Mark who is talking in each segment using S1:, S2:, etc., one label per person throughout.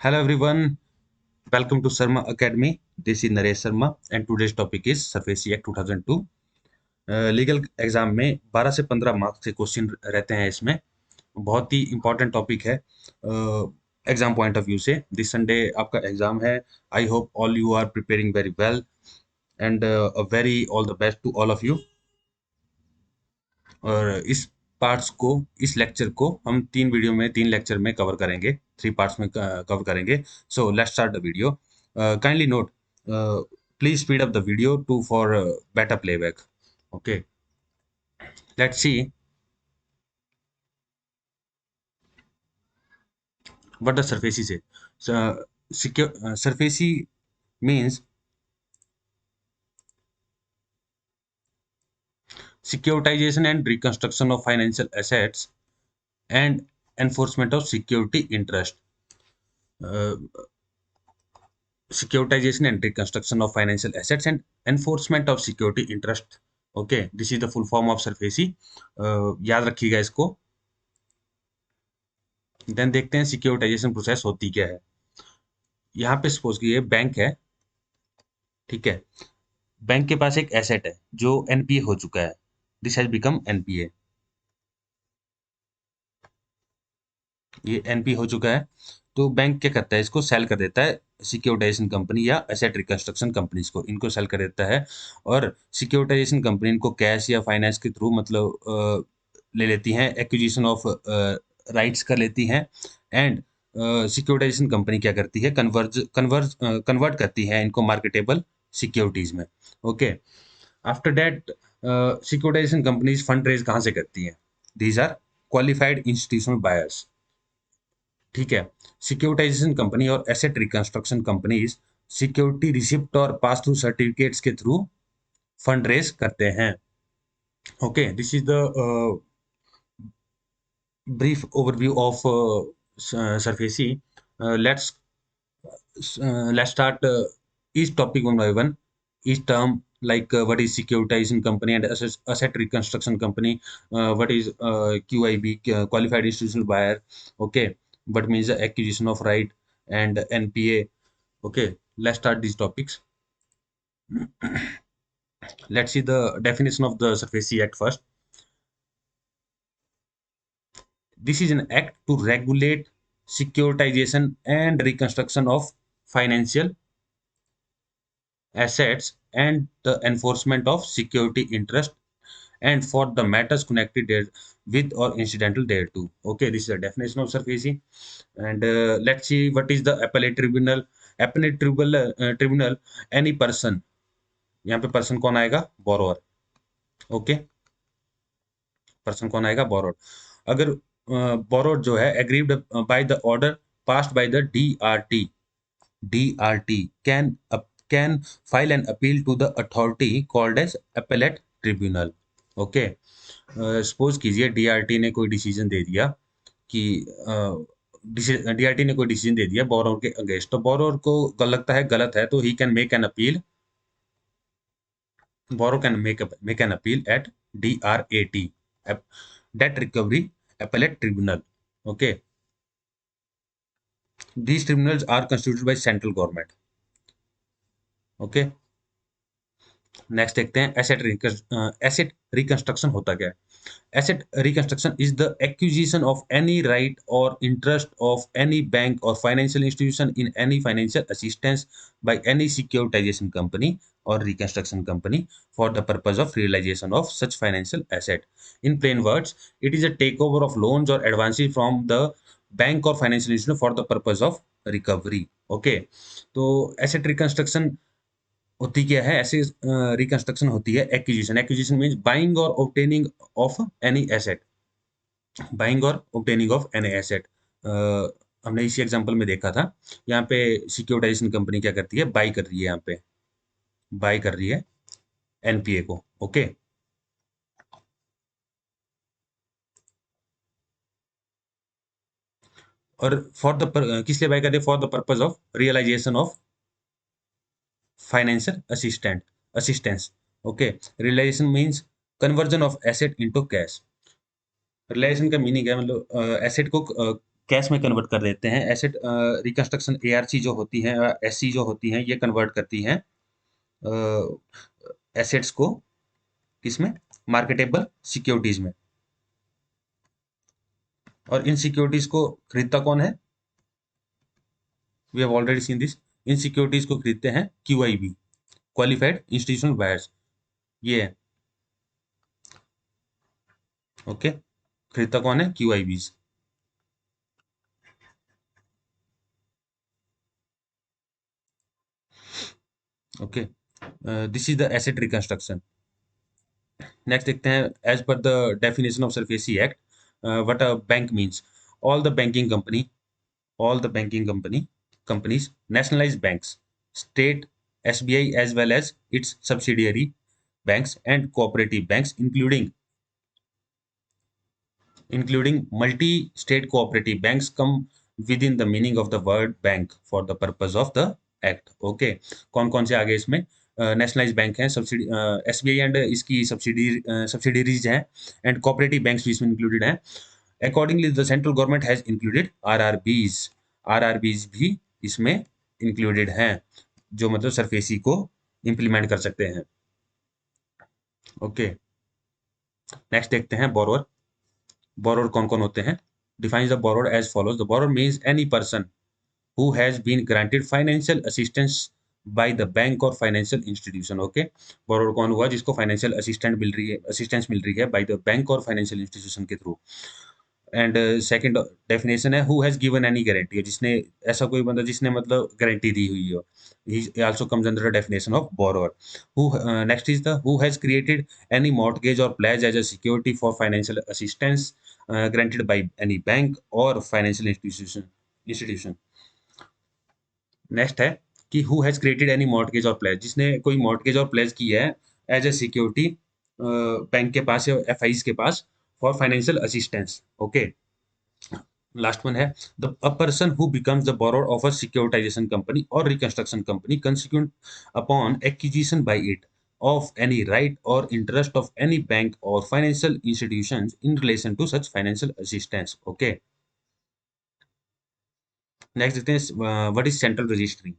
S1: Hello everyone, welcome to Sarma Academy. This is Naresh Sharma and today's topic is SARFAESI Act 2002. Legal exam में 12 से 15 marks के question रहते हैं इसमें। बहुत ही इंपॉर्टेंट टॉपिक है एग्जाम पॉइंट ऑफ व्यू से। दिस संडे आपका एग्जाम है। I hope all you are preparing very well and a very all the best to all of you. और इस लेक्चर को हम तीन लेक्चर में कवर करेंगे, थ्री पार्ट्स में कवर करेंगे। So let's start the video. Kindly note, please speed up the video to for better playback. Okay, let's see what the SARFAESI say. SARFAESI means securitization and reconstruction of financial assets and enforcement of security interest. Uh, Securitization and reconstruction of financial assets and enforcement of security interest. Okay, this is the full form of SARFAESI. याद रखिएगा इसको। Then देखते हैं securitisation process होती क्या है। यहाँ पे सपोज कीजिए बैंक है, ठीक है। बैंक के पास एक एसेट है जो एनपीए हो चुका है। This has become NPA. ये एनपी हो चुका है, तो बैंक क्या करता है, इसको सेल कर देता है सिक्योरिटाइजेशन कंपनी या एसेट रिकंस्ट्रक्शन कंपनीज को। इनको सेल कर देता है और सिक्योरिटाइजेशन कंपनी इनको कैश या फाइनेंस के थ्रू मतलब ले लेती हैं, एक्विजिशन ऑफ राइट्स कर लेती हैं। एंड सिक्योरिटाइजेशन कंपनी क्या करती है, कन्वर्ट करती है इनको मार्केटेबल सिक्योरिटीज में। Okay, after that securitisation companies fund raise कहाँ से करती हैं? These are qualified institutional buyers, ठीक है। सिक्योरिटाइजेशन कंपनी और asset reconstruction companies security receipt और पास थ्रू सर्टिफिकेट्स के थ्रू फंड रेज करते हैं। Okay, this is the brief overview of SARFAESI. Let's start each topic one by one. Each term, like what is securitization company and asset reconstruction company, what is QIB, qualified institutional buyer. Okay, what means the acquisition of right and NPA. Okay, let's start these topics. Let's see the definition of the SARFAESI Act first. This is an act to regulate securitization and reconstruction of financial assets and the enforcement of security interest and for the matters connected with or incidental thereto. Okay, this is a definition of SARFAESI. And let's see what is the appellate tribunal. Appellate tribunal, any person, यहाँ पे person कौन आएगा? Borrower. Okay, person कौन आएगा? Borrowed. अगर borrowed जो है aggrieved by the order passed by the DRT can file an appeal to the authority called as appellate tribunal. Okay, suppose कीजिए DRT ने कोई डिसीजन दे दिया कि DRT ने कोई डिसीजन दे दिया बोरोर के अगेंस्ट, तो बोरोर को लगता है गलत है, तो he can make an appeal. Borrower can make an appeal at DRAT, Debt Recovery Appellate Tribunal. Okay, these tribunals are constituted by central government. Okay, next देखते हैं एसेट रिकंस्ट्रक्शन होता क्या है। Asset reconstruction is the acquisition of any right or interest of any bank or financial institution in any financial assistance by any securitisation company or reconstruction company for the purpose of realisation of such financial asset. In plain words, it is a take over of loans or advances from the bank or financial institution for the purpose of recovery. Okay, तो asset reconstruction होती क्या है? ऐसे reconstruction होती है acquisition. Acquisition means buying और obtaining of any asset, buying और obtaining of any asset. हमने इसी एग्जांपल में देखा था। यहाँ पे सिक्योरिटाइजेशन कंपनी क्या करती है? बाई कर रही है, यहाँ पे बाई कर रही है एनपीए को। ओके, और फॉर द किस लिए बाई कर रही है? For the purpose of realisation of financial assistance. Okay, realisation means conversion of asset into cash. Realisation का मीनिंग है मतलब एसेट को कैश में कन्वर्ट कर देते हैं। एसेट रिकंस्ट्रक्शन एआरसी जो होती है, एससी जो होती हैं, ये कन्वर्ट करती हैं एसेट्स को किसमें, मार्केटेबल सिक्योरिटीज में। और इन सिक्योरिटीज को खरीदता कौन है, we have already seen this. इन सिक्योरिटीज को खरीदते हैं क्यूआईबी, क्वालिफाइड इंस्टीट्यूशनल बायर्स, ये है। ओके, खरीदता कौन है, QIBs. Okay, this is the asset reconstruction. Next देखते हैं, as per the definition of SARFAESI act what a bank means. All the banking company, all the banking companies, nationalized banks, state SBI as well as its subsidiary banks and cooperative banks, including multi-state cooperative banks, come within the meaning of the word bank for the purpose of the act. Okay, कौन कौन से आगे इसमें nationalise bank हैं, subsidy SBI and इसकी सब्सिडीरीज हैं, and cooperative banks भी इसमें इंक्लूडेड हैं। Accordingly the central government has included RRBs, RRBs भी इसमें इंक्लूडेड हैं, जो मतलब सरफेसी को इंप्लीमेंट कर सकते हैं। ओके, नेक्स्ट देखते हैं बोरोअर। बोरोअर कौन कौन होते हैं, defines the borrower as follows. The borrower means any person who has been granted financial assistance by the bank or financial institution. Okay, borrower कौन हुआ, जिसको फाइनेंशियल असिस्टेंस मिल रही है bye the bank or financial institution के through. And second definition है, who has given any guarantee, जिसने, ऐसा कोई बंदा जिसने मतलब गारंटी दी हुई हो, he also comes under the definition of borrower. Who, next is the who has created any mortgage or pledge as a security for financial assistance granted by any bank or financial institution। Next है कि who has created any mortgage or pledge, जिसने कोई mortgage or pledge की है as a security bank के पास या FIs के पास for financial assistance. Okay, last one है, the a person who becomes the borrower of a securitisation company or reconstruction company consequent upon acquisition by it of any right or interest of any bank or financial institutions in relation to such financial assistance. Okay, next देखते हैं what is central registry.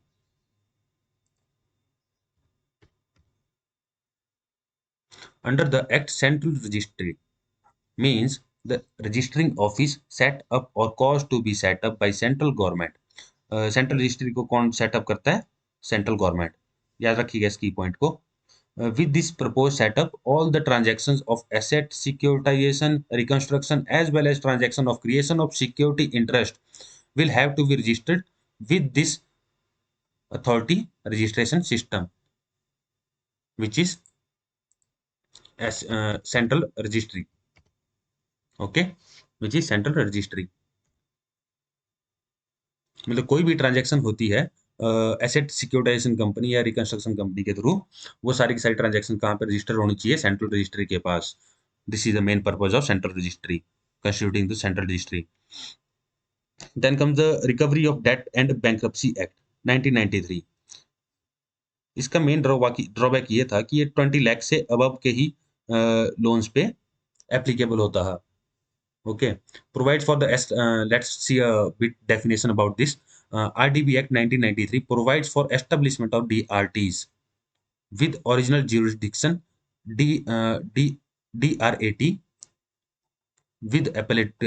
S1: Under the Act, central registry means the registering office set up or caused to be set up by central government. Central registry को कौन setup करता है, central government, याद रखिएगा इसकी point को। With this propose setup all the transactions of asset securitisation reconstruction as well as transaction of creation of security interest will have to be registered with this authority registration system, which is as central registry. Okay, which is central registry। मतलब कोई भी transaction होती है asset securitisation company या reconstruction company के through, वो सारी की सारी ट्रांजैक्शन कहाँ पे रजिस्टर होनी चाहिए, सेंट्रल रजिस्ट्री के पास। This is the main purpose of central registry, constituting the central registry. Then comes the recovery of debt and bankruptcy act 1993। इसका मेन ड्रॉबैक ये था कि ये 20 लाख से अबव के ही लोन्स पे एप्लीकेबल होता है। Okay, provides for the let's see a bit definition about this. RDB Act 1993 provides for establishment of DRTs with original jurisdiction, DRAT with appellate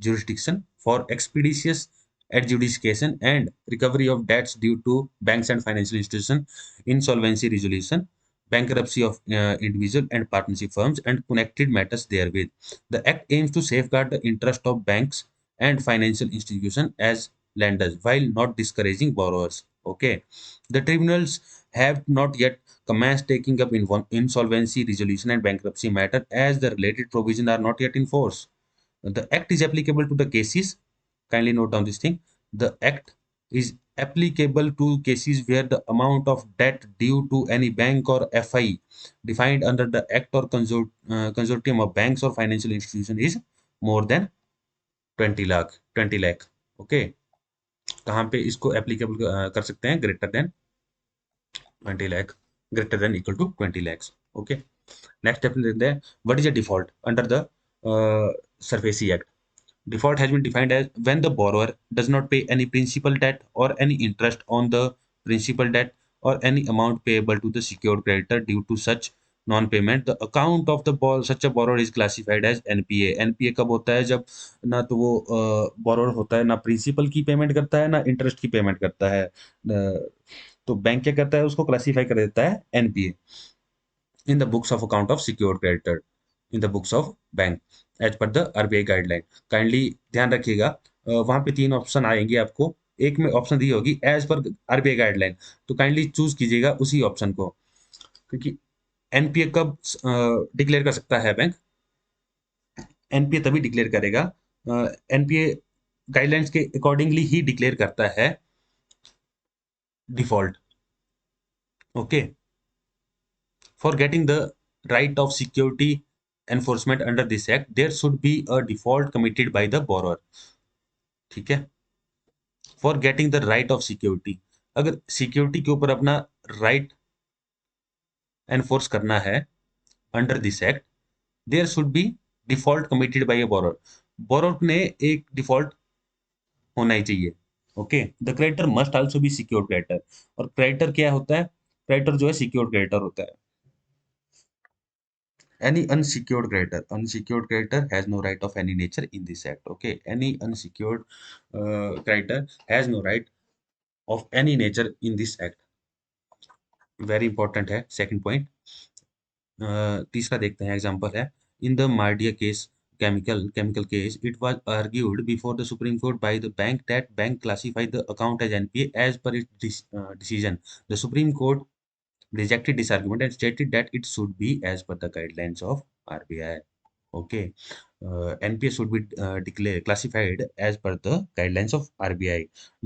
S1: jurisdiction for expeditious adjudication and recovery of debts due to banks and financial institutions, insolvency resolution, bankruptcy of individual and partnership firms, and connected matters therewith. The Act aims to safeguard the interest of banks and financial institutions as lenders while not discouraging borrowers. Okay, the tribunals have not yet commenced taking up insolvency resolution and bankruptcy matter as the related provisions are not yet in force. The Act is applicable to the cases, kindly note down this thing, the Act is applicable to cases where the amount of debt due to any bank or FI defined under the Act or consortium of banks or financial institution is more than 20 lakh। Okay, कहाँ पे इसको applicable कर सकते हैं, greater than 20 lakh, greater than equal to 20 lakhs। Okay, next step देखते हैं, what is a default under the SARFAESI Act। Default has been defined as when the borrower does not pay any principal debt or any interest on the principal debt or any amount payable to the secured creditor due to such non-payment. The account of the such a borrower is classified as NPA. NPA कब होता है? जब ना तो वो borrower होता है, ना प्रिंसिपल की पेमेंट करता है, ना इंटरेस्ट की पेमेंट करता है। तो बैंक क्या करता है? उसको क्लासीफाई कर देता है NPA in the books of account of secured creditor in the books of bank as per the RBI guideline. Kindly ध्यान रखिएगा, वहां पे तीन ऑप्शन आएंगे आपको। एक में ऑप्शन दी होगी एज पर आरबीआई गाइडलाइन, तो काइंडली चूज कीजिएगा उसी ऑप्शन को, क्योंकि एनपीए कब डिक्लेयर कर सकता है बैंक? एनपीए तभी डिक्लेयर करेगा, एनपीए गाइडलाइंस के अकॉर्डिंगली ही डिक्लेयर करता है default. Okay, for getting the right of security enforcement under this act, there should be a default committed by the borrower। ठीक है, for getting the right of security, अगर security के ऊपर अपना right enforce करना है under this act, there should be default committed by a borrower. Borrower ने एक डिफॉल्ट होना ही चाहिए। Okay, the creditor must also be secured creditor. और क्रेडिटर क्या होता है? क्रेडिटर जो है सिक्योर्ड क्रेडिटर होता है। Any unsecured creditor has no right of any nature in this act। Okay, any unsecured creditor has no right of any nature in this act। Very important है second point. तीसरा देखते हैं, example है in the Mardia case, chemical case, it was argued before the Supreme Court by the bank that bank classified the account as NPA as per its decision. The Supreme Court rejected this argument and stated that it should be as per the guidelines of RBI। Okay, NPA should be classified as per the guidelines of RBI,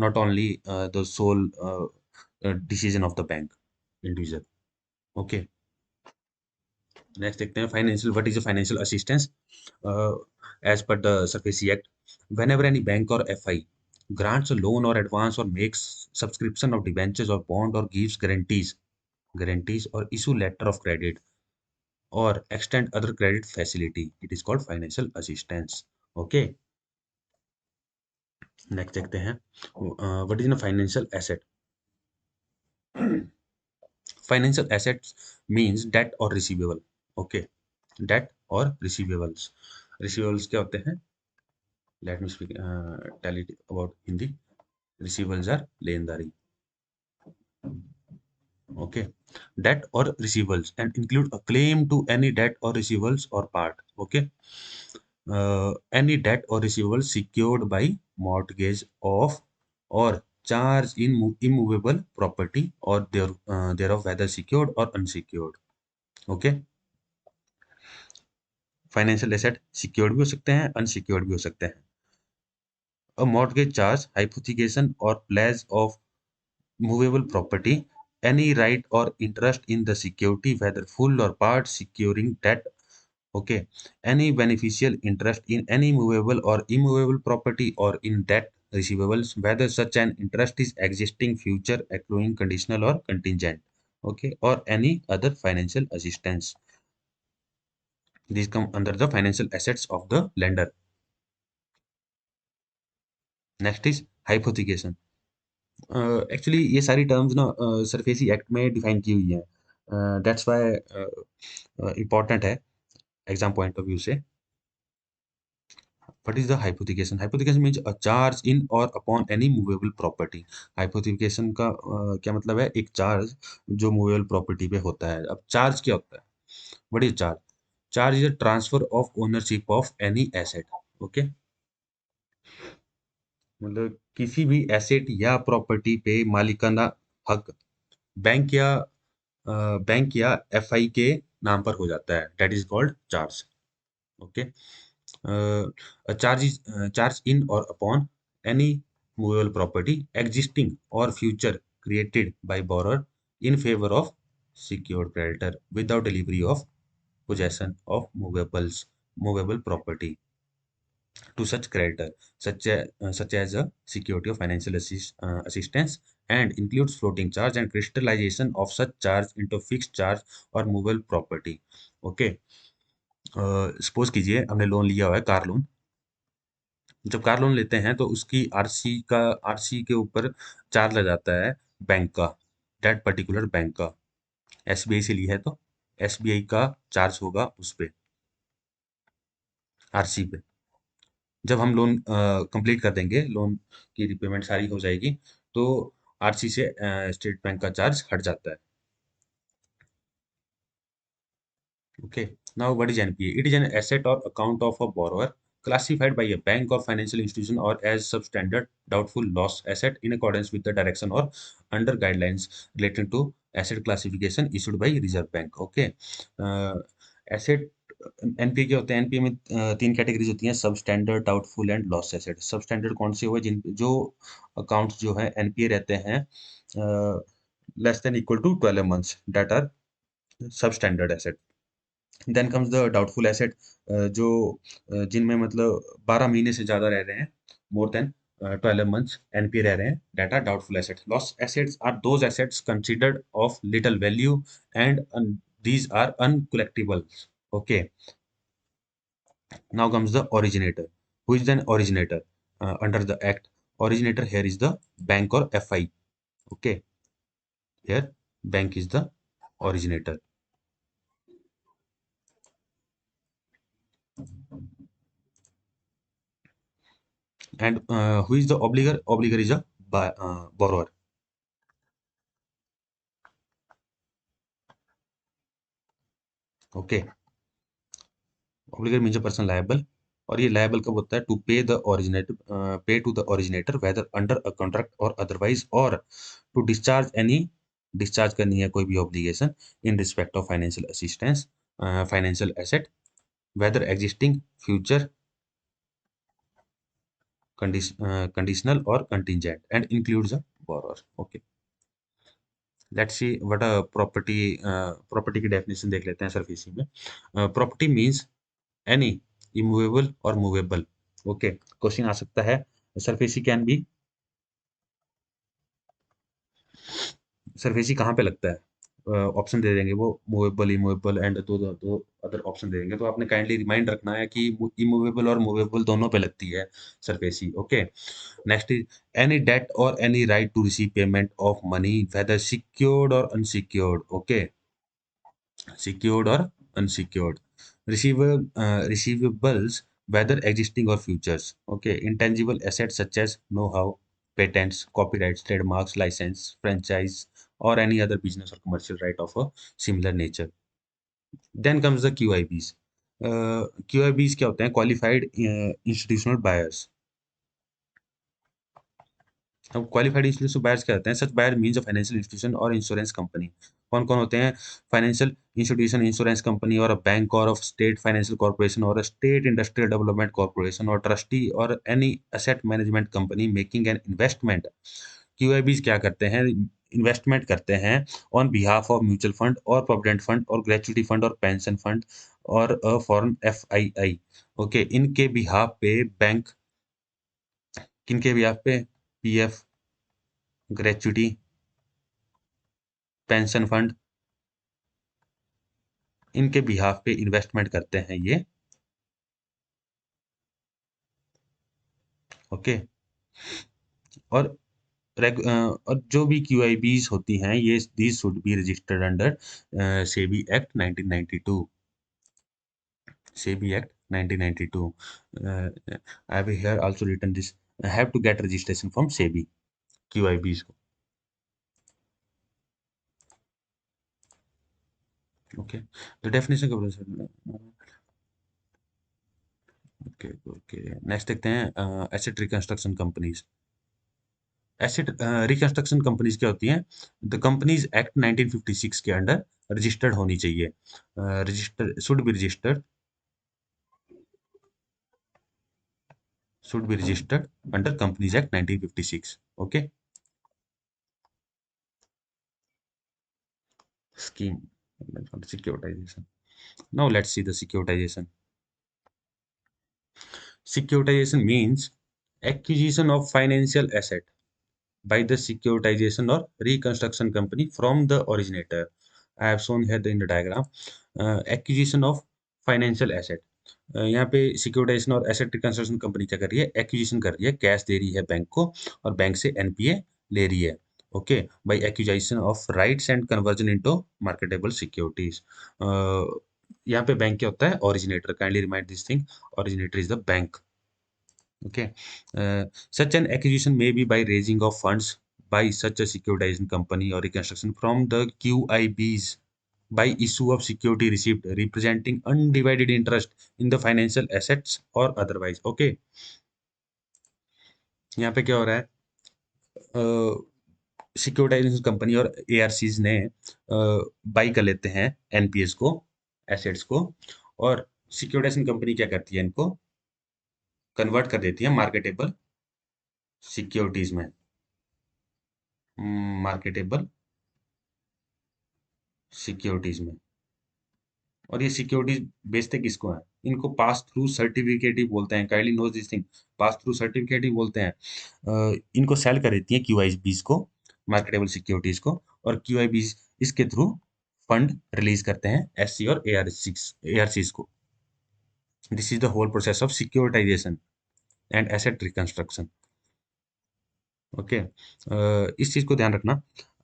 S1: not only the sole decision of the bank individual। Okay, next देखते हैं financial, what is financial assistance as per the SARFAESI act. whenever any bank or FI grants a loan or advance or makes subscription of debentures or bond or gives guarantees or issue letter of credit or extend other credit facility, it is called financial assistance। okay, next देखते हैं what is financial asset. Financial assets means debt or receivable. Okay, debt or receivables. Receivables क्या होते हैं? Let me speak tell it about Hindi. Receivables are लेनदारी। Okay, debt or receivables and include a claim to any debt or receivables or part। okay, any debt or receivable secured by mortgage of or charge in immovable property or thereof whether secured or unsecured। okay, financial asset secured भी हो सकते हैं, unsecured भी हो सकते हैं। A mortgage charge, hypothecation और pledge of movable property, any right or interest in the security whether full or part securing debt। okay, any beneficial interest in any movable or immovable property or in debt receivables whether such an interest is existing, future, accruing, conditional or contingent। okay, or any other financial assistance, these come under the financial assets of the lender। next is hypothecation। Actually ये सारी terms ना SARFAESI act में define की हुई है, that's why important है exam point of view से। What is the hypothecation? Hypothecation means a charge in or upon any movable property. Hypothecation का क्या मतलब है? एक चार्ज जो मूवेबल प्रॉपर्टी पे होता है। अब चार्ज क्या होता है? What is charge? Charge is a transfer of ownership of any asset. Okay, मतलब किसी भी एसेट या प्रॉपर्टी पे मालिकाना हक बैंक या एफआई के नाम पर हो जाता है, that is called charge. Okay, charge in or upon any movable property existing or future created by borrower in favour of secured creditor without delivery of possession of movable property to such creditor, such as a security of financial assistance, and includes floating charge and crystallization of such charge into fixed charge or movable property। Okay, suppose कीजिए हमने loan लिया हुआ है, car loan. जब car loan लेते हैं तो उसकी आरसी के ऊपर चार्ज लग जाता है बैंक का, दैट पर्टिकुलर बैंक का। एसबीआई से लिया है तो एसबीआई का चार्ज होगा उस पे, आरसी पे। जब हम लोन कंप्लीट कर देंगे, लोन की रिपेमेंट सारी हो जाएगी, तो आरसी से स्टेट बैंक का चार्ज हट जाता है। Okay. Now, what is NPA? It is an asset or account of a borrower classified by a bank or financial institution or as substandard doubtful loss asset in accordance with the direction or under guidelines relating to asset classification issued by Reserve Bank. Okay. Asset NPA क्या होते हैं? NPA में तीन categories होती हैं: सब standard, doubtful and loss asset. सब standard कौन से हुए? जिन जो अकाउंट्स जो है एनपीए रहते हैं less than equal to 12 months, that are substandard asset. Then comes the doubtful asset, जो जिनमें मतलब 12 महीने से ज्यादा रह रहे हैं, मोर देन 12 मंथ्स एनपीए रह रहे हैं, debt are doubtful asset. Loss assets are those assets considered of little value and these are uncollectible. Okay. Now comes the originator. Who is an originator under the act? Originator here is the bank or FI. Okay, here bank is the originator. And who is the obligor? Obligor is a borrower. Okay, obligor means a person liable, और ये liable कब होता है? To pay the originator, pay to the originator whether under a contract or otherwise, or to discharge any, discharge करनी है कोई भी obligation in respect of financial assistance, financial asset, whether existing, future, conditional or contingent, and includes a borrower. Okay. Let's see what a property. Property की definition देख लेते हैं सरफेसी में। Property means any immovable और मूवेबल। ओके, क्वेश्चन आ सकता है SARFAESI can be, SARFAESI कहाँ पे लगता है? ऑप्शन दे देंगे वो, मूवेबल, इमूवेबल एंड दो दो, दो अदर ऑप्शन दे देंगे, तो आपने काइंडली रिमाइंड रखना है कि इमूवेबल और मूवेबल दोनों पे लगती है SARFAESI. Okay. Next is any debt or any right to receive payment of money whether secured or unsecured. Okay, secured or unsecured. Receivables, whether existing or futures. Okay, intangible assets such as know-how, patents, copyrights, trademarks, license, franchise, or any other business or commercial right of a similar nature. Then comes the QIBs. QIBs क्या होते हैं? Qualified institutional buyers. अब qualified institution buyers क्या होते हैं? Such buyer means a financial institution or insurance company. कौन कौन होते हैं? Financial institution, insurance company, or a bank, or of state financial corporation, or a state industrial development corporation, or trustee, or any asset management company making an investment. QIBs क्या करते हैं? Investment करते हैं on behalf of mutual fund or provident fund or gratuity fund और pension fund और foreign FII. Okay, इनके behalf पे bank, किनके बिहाफ पे? पीएफ, ग्रेचुइटी, पेंशन फंड, इनके बिहाफ पे इन्वेस्टमेंट करते हैं ये। ओके। और और जो भी क्यूआईबीज होती हैं ये, these should be registered under SEBI act 1992। SEBI act 1992। I have here also written this, have to get registration from SEBI QIBs को। ओके, द डेफिनेशन का। ओके ओके, नेक्स्ट देखते हैं asset reconstruction companies. Asset reconstruction companies क्या होती हैं? The companies act 1956 के under registered होनी चाहिए। Register should be registered, should be registered under companies act 1956। Okay. Scheme securitisation. Now let's see the securitisation. Securitization means acquisition of financial asset by the securitization or reconstruction company from the originator. I have shown here in the diagram acquisition of financial asset. यहाँ पे securitisation और asset reconstruction company क्या कर रही है, acquisition कर रही है, कैश दे रही है बैंक को और बैंक से एनपीए ले रही है। Okay, by acquisition of rights and conversion into marketable securities. यहाँ पे बैंक क्या होता है, originator. Kindly remind this thing, originator is the bank. Okay. Such an acquisition may be by raising of funds by such a securitization company or reconstruction from the QIBs by issue of security receipt representing undivided interest in the financial assets or otherwise. Okay. यहाँ पे क्या हो रहा है, securitisation company और ARCs ने by कर लेते हैं एनपीएस को, एसेट्स को, और सिक्योरिटाइजेशन कंपनी क्या करती है, इनको कन्वर्ट कर देती है मार्केटेबल सिक्योरिटीज में। मार्केटेबल सिक्योरिटीज में। और ये सिक्योरिटीज बेचते किसको हैं, इनको पास थ्रू सर्टिफिकेट ही बोलते हैं। Kindly note this thing, pass through certificate ही बोलते हैं। इनको सेल कर देती हैं क्यूआईबीज को, मार्केटेबल सिक्योरिटीज को, और क्यूआईबीज इसके थ्रू फंड रिलीज करते हैं एससी और एआरसीज को। This is the whole process of securitisation and asset reconstruction. Okay, इस चीज को ध्यान रखना।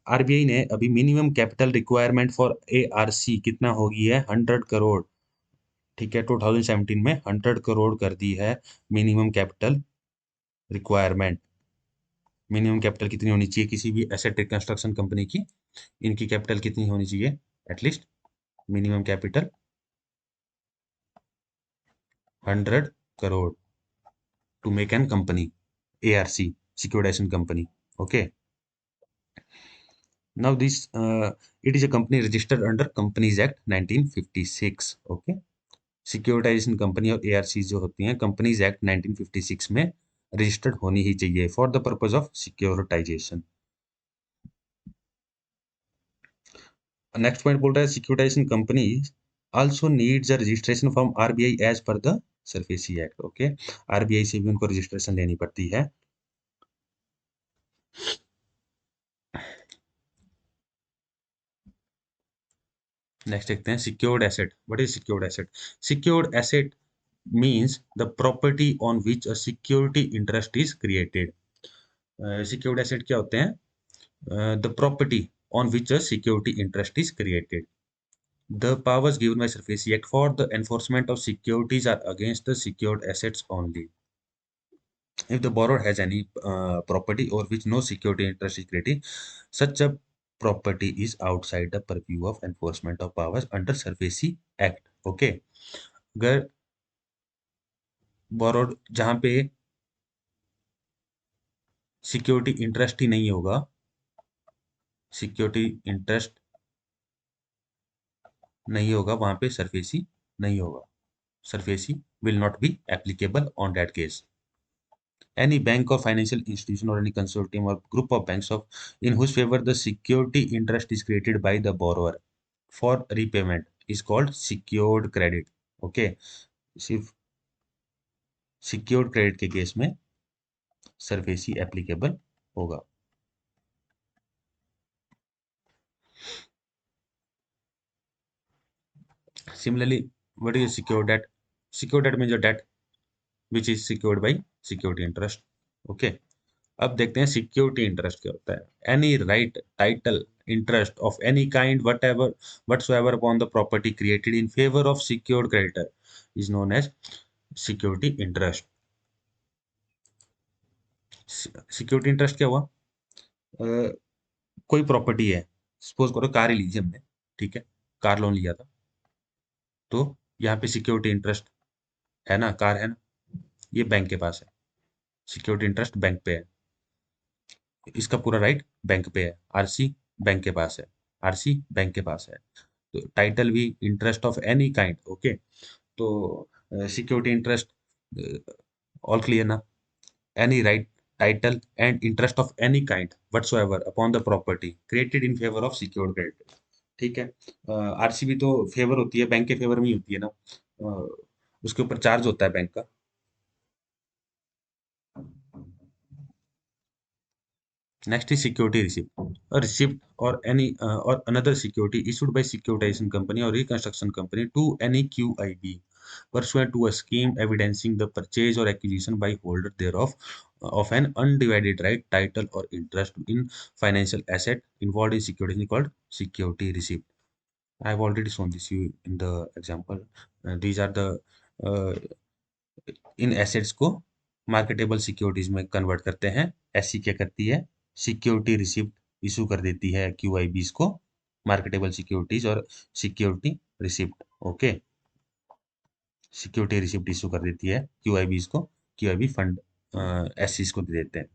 S1: आरबीआई ने अभी minimum capital requirement for ARC कितना हो गई है, 100 करोड़। ठीक है, 2017 में 100 करोड़ कर दी है minimum capital requirement. Minimum capital कितनी होनी चाहिए किसी भी एसेट रिकंस्ट्रक्शन कंपनी की, इनकी कैपिटल कितनी होनी चाहिए, at least minimum capital 100 crore to make an company, ARC, securitisation company. Okay, now this it is a company registered under companies act 1956। ओके, सिक्योरिटाइजेशन कंपनी और एआरसी जो होती हैं कंपनीज एक्ट 1956 में रजिस्टर्ड होनी ही चाहिए for the purpose of securitisation. Next point बोल रहा है securitisation company also needs a registration from RBI as per the SARFAESI act. Okay, RBI से भी उनको रजिस्ट्रेशन लेनी पड़ती है। नेक्स्ट देखते हैं secured asset. What is secured asset? Secured asset means the property on which a security interest is created. Secured asset क्या होते हैं? The property on which a security interest is created. The powers given by SARFAESI Act for the enforcement of securities are against the secured assets only. If the borrower has any property or which no security interest is created, such a property is outside the purview of enforcement of powers under SARFAESI Act. Okay, अगर borrower जहाँ पे security interest ही नहीं होगा, security interest नहीं होगा, वहां पे सरफेसी नहीं होगा, SARFAESI will not be applicable on that case. Any bank or financial institution or any consortium or group of banks of in whose favor the security interest is created by the borrower for repayment is called secured credit. Okay, सिर्फ secured credit के case में SARFAESI applicable होगा। Similarly, what is secured debt? Secured debt means a debt which is secured by security interest. Okay, अब देखते हैं security interest क्या होता है। Any right, title, interest of any kind whatsoever upon the property created in favor of secured creditor is known as security interest. Security interest क्या हुआ? कोई property है, सपोज करो कार ही लीजिए हमने, ठीक है, कार लोन लिया था, तो यहाँ पे सिक्योरिटी इंटरेस्ट है ना, कार है ना, ये बैंक के पास है, सिक्योरिटी इंटरेस्ट बैंक पे है, इसका पूरा राइट बैंक पे है, आरसी बैंक के पास है, आरसी बैंक के पास है, तो टाइटल भी interest of any kind. Okay, तो सिक्योरिटी इंटरेस्ट ऑल क्लियर ना? Any right, title and interest of any kind whatsoever upon the property created in favour of secured creditor. ठीक है, आरसी भी तो फेवर होती है, बैंक के फेवर में ही होती है ना, उसके ऊपर चार्ज होता है बैंक का। Next is security receipt. A receipt or any or another security issued by securitization company or reconstruction company to any QIB pursuant to a scheme evidencing the purchase or acquisition by holder thereof of an undivided right, title, or interest in financial asset involved in security called security receipt. I've already shown this you in the example. These are the uh, in assets को marketable securities में convert करते हैं। SC क्या करती है, security receipt issue कर देती है क्यूआईबीज को, मार्केटेबल सिक्योरिटीज और security receipt. Okay, security receipt issue कर देती है क्यूआईबीज को, क्यूआईबी फंड एससीज को दे देते हैं।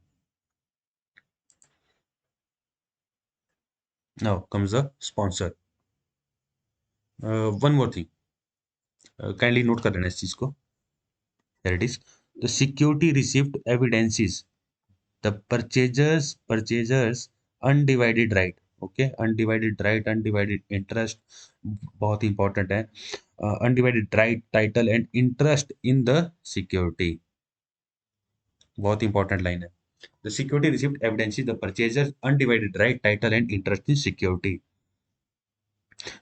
S1: Now comes the sponsor. One more thing, kindly note कर लेना इस चीज को। Here it is. The security receipt evidences the purchaser's undivided right. Okay, undivided right, undivided interest बहुत इंपॉर्टेंट है। Undivided right, title and interest in the security, बहुत important line है। The security receipt evidences the purchaser's undivided right, title and interest in security.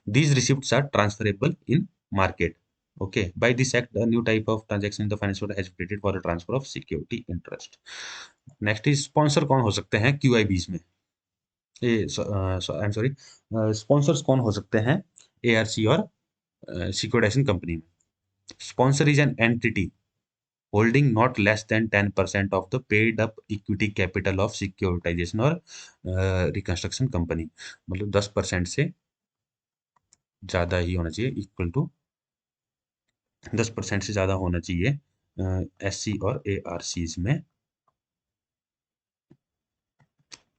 S1: These receipts are transferable in market. Okay, by this act, a new type of transaction in the financial world has been created for the transfer of security interest. Next is sponsor कौन हो सकते हैं QIBs में? ये I am sorry, sponsors कौन हो सकते हैं ARC और सिक्योराइजेशन कंपनी में? Sponsor is an entity holding not less than 10% of the paid up equity capital of securitization और रिकंस्ट्रक्शन कंपनी, मतलब 10% से ज़्यादा ही होना चाहिए, इक्वल टू 10% से ज़्यादा होना चाहिए SC और ARCs में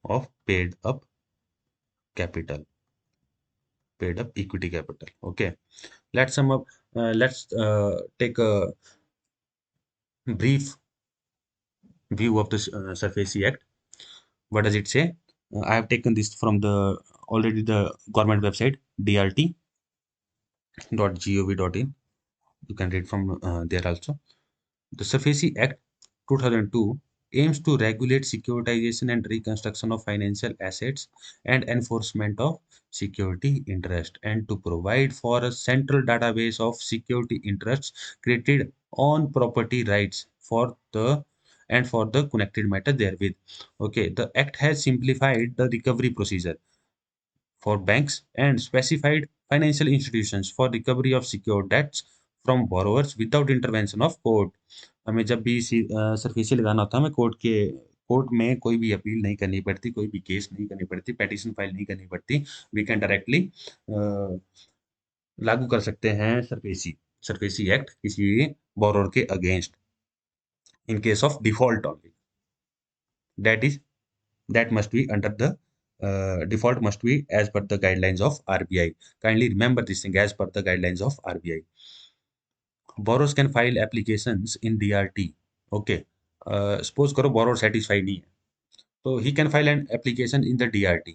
S1: of paid up capital, paid up equity capital. Okay, let's sum up, let's take a brief view of the SARFAESI Act. What does it say? I have taken this from the already the government website drt.gov.in. You can read from there also. The SARFAESI Act 2002 aims to regulate securitization and reconstruction of financial assets and enforcement of security interest, and to provide for a central database of security interests created on property rights for the connected matter therewith. Okay, the act has simplified the recovery procedure for banks and specified financial institutions for recovery of secured debts from borrowers without intervention of court. हमें जब भी सरफेसी लगाना होता है, हमें court में कोई भी अपील नहीं करनी पड़ती, कोई भी केस नहीं करनी पड़ती, पेटिशन फाइल नहीं करनी पड़ती। वी कैन डायरेक्टली लागू कर सकते हैं सरफेसी एक्ट किसी बोरोर के against in case of default only. that must be under the default must be as per the guidelines of RBI. Kindly remember this thing, as per the guidelines of RBI. Borrowers can file applications in DRT. Okay, suppose करो borrower satisfied नहीं है, तो he can file an application in the DRT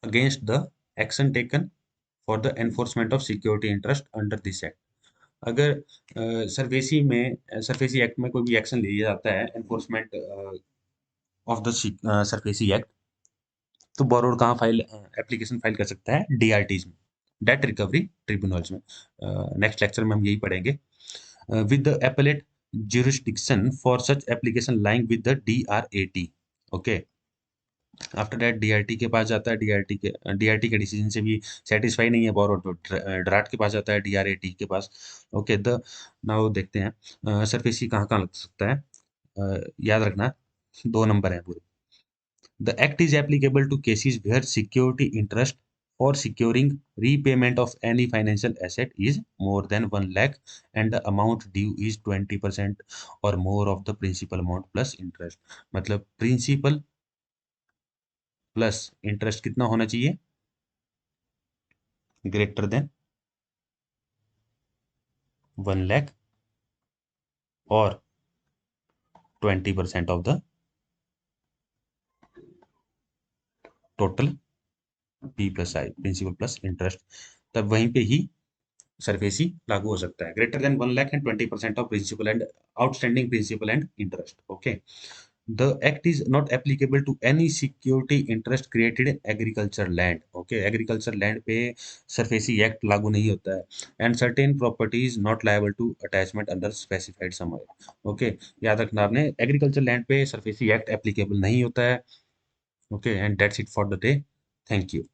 S1: against the action taken for the enforcement of security interest under this act. अगर SARFAESI act में कोई भी action लिया जाता है enforcement of the SARFAESI act, तो बोरोर कहाँ फाइल एप्लीकेशन फाइल कर सकता है? DRTs में, डेट रिकवरी ट्रिब्यूनल्स में। नेक्स्ट लेक्चर में हम यही पढ़ेंगे। With the appellate jurisdiction for such application lying with the DRAT. Okay, after that DRT के पास जाता है, DRT के डिसीजन से भी सेटिस्फाई नहीं है बोरोर, तो ड्राट के पास जाता है, DRAT के पास। ओके, नाउ देखते हैं सरफेसी कहाँ कहाँ लग सकता है। याद रखना 2 नंबर है पूरे। The act is applicable to cases where security interest for securing repayment of any financial asset is more than 1 lakh and the amount due is 20% or more of the principal amount plus interest. मतलब principal plus interest कितना होना चाहिए? Greater than 1 lakh और 20% of the total P plus I, principal plus interest, तब वहीं पे ही SARFAESI लागू हो सकता है। Greater than 1 lakh and 20% of principal and outstanding principal and interest. Okay, the act is not applicable to any security interest created in agriculture land. Okay, agriculture land पे SARFAESI act लागू नहीं होता है. And certain property is not liable to attachment under specified somewhere. Okay, याद रखना आपने, agriculture land पे SARFAESI act applicable नहीं होता है. Okay, and that's it for the day. Thank you.